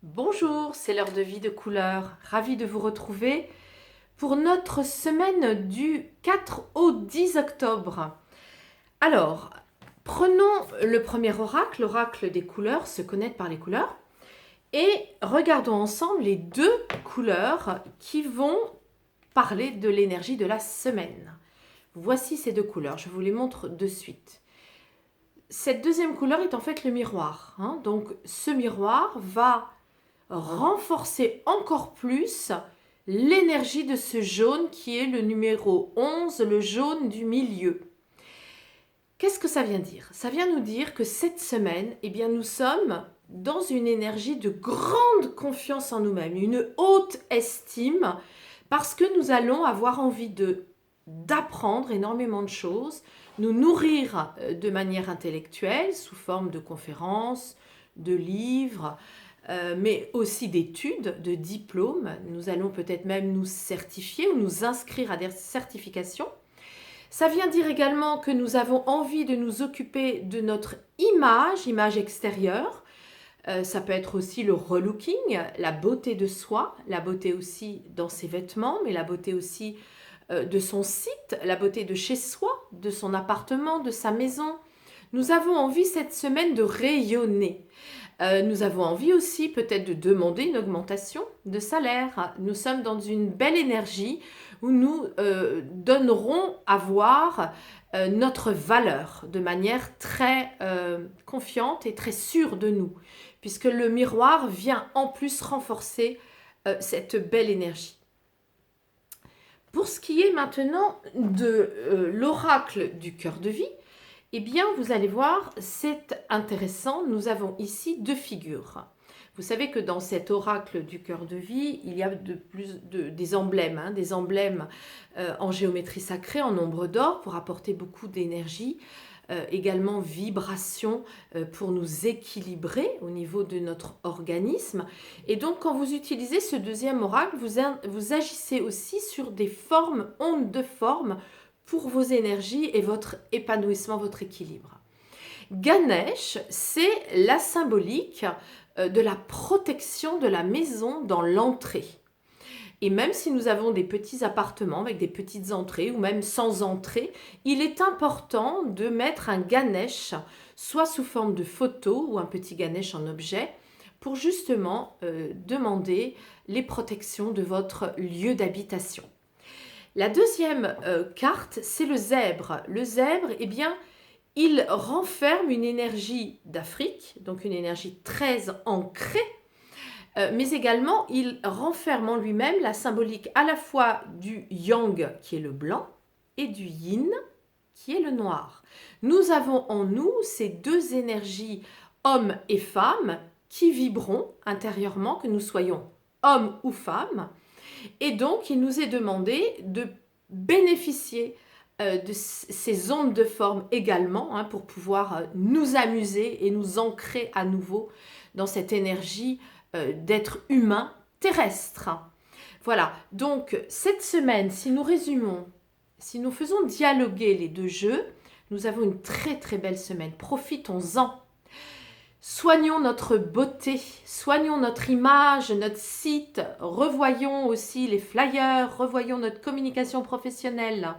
Bonjour, c'est l'heure de vie de couleur. Ravie de vous retrouver pour notre semaine du 4 au 10 octobre. Alors, prenons le premier oracle, l'oracle des couleurs, se connaître par les couleurs, et regardons ensemble les deux couleurs qui vont parler de l'énergie de la semaine. Voici ces deux couleurs, je vous les montre de suite. Cette deuxième couleur est en fait le miroir. Donc, ce miroir va renforcer encore plus l'énergie de ce jaune qui est le numéro 11, le jaune du milieu. Qu'est-ce que ça vient dire? Ça vient nous dire que cette semaine, nous sommes dans une énergie de grande confiance en nous-mêmes, une haute estime, parce que nous allons avoir envie d'apprendre énormément de choses, nous nourrir de manière intellectuelle, sous forme de conférences, de livres, mais aussi d'études, de diplômes. Nous allons peut-être même nous certifier ou nous inscrire à des certifications. Ça vient dire également que nous avons envie de nous occuper de notre image extérieure. Ça peut être aussi le relooking, la beauté de soi, la beauté aussi dans ses vêtements, mais la beauté aussi de son site, la beauté de chez soi, de son appartement, de sa maison. Nous avons envie cette semaine de rayonner. Nous avons envie aussi peut-être de demander une augmentation de salaire. Nous sommes dans une belle énergie où nous donnerons à voir notre valeur de manière très confiante et très sûre de nous, puisque le miroir vient en plus renforcer cette belle énergie. Pour ce qui est maintenant de l'oracle du cœur de vie, vous allez voir, c'est intéressant. Nous avons ici deux figures. Vous savez que dans cet oracle du cœur de vie, il y a des emblèmes, des emblèmes en géométrie sacrée, en nombre d'or, pour apporter beaucoup d'énergie, également vibration pour nous équilibrer au niveau de notre organisme. Et donc, quand vous utilisez ce deuxième oracle, vous agissez aussi sur des formes, ondes de forme, pour vos énergies et votre épanouissement, votre équilibre. Ganesh, c'est la symbolique de la protection de la maison dans l'entrée. Et même si nous avons des petits appartements avec des petites entrées ou même sans entrée, il est important de mettre un Ganesh, soit sous forme de photo ou un petit Ganesh en objet, pour justement demander les protections de votre lieu d'habitation. La deuxième carte, c'est le zèbre. Le zèbre, il renferme une énergie d'Afrique, donc une énergie très ancrée, mais également il renferme en lui-même la symbolique à la fois du yang, qui est le blanc, et du yin, qui est le noir. Nous avons en nous ces deux énergies, hommes et femmes, qui vibrent intérieurement, que nous soyons hommes ou femmes. Et donc, il nous est demandé de bénéficier de ces ondes de forme également pour pouvoir nous amuser et nous ancrer à nouveau dans cette énergie d'être humain terrestre. Voilà, donc cette semaine, si nous résumons, si nous faisons dialoguer les deux jeux, nous avons une très très belle semaine. Profitons-en. Soignons notre beauté, soignons notre image, notre site, revoyons aussi les flyers, revoyons notre communication professionnelle,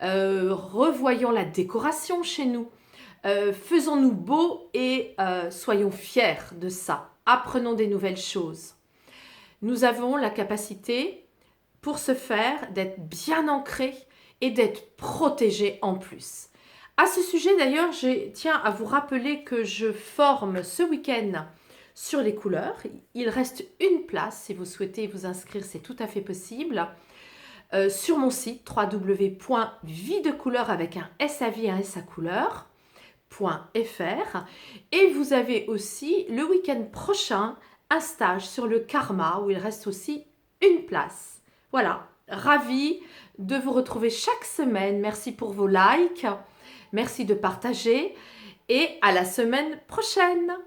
revoyons la décoration chez nous, faisons-nous beaux et soyons fiers de ça, apprenons des nouvelles choses. Nous avons la capacité, pour ce faire, d'être bien ancrés et d'être protégés en plus. À ce sujet d'ailleurs, je tiens à vous rappeler que je forme ce week-end sur les couleurs. Il reste une place, si vous souhaitez vous inscrire, c'est tout à fait possible. Sur mon site www.videcouleur avec un SAV et un SA couleur.fr. Et vous avez aussi le week-end prochain un stage sur le karma où il reste aussi une place. Voilà, ravie de vous retrouver chaque semaine. Merci pour vos likes. Merci de partager et à la semaine prochaine.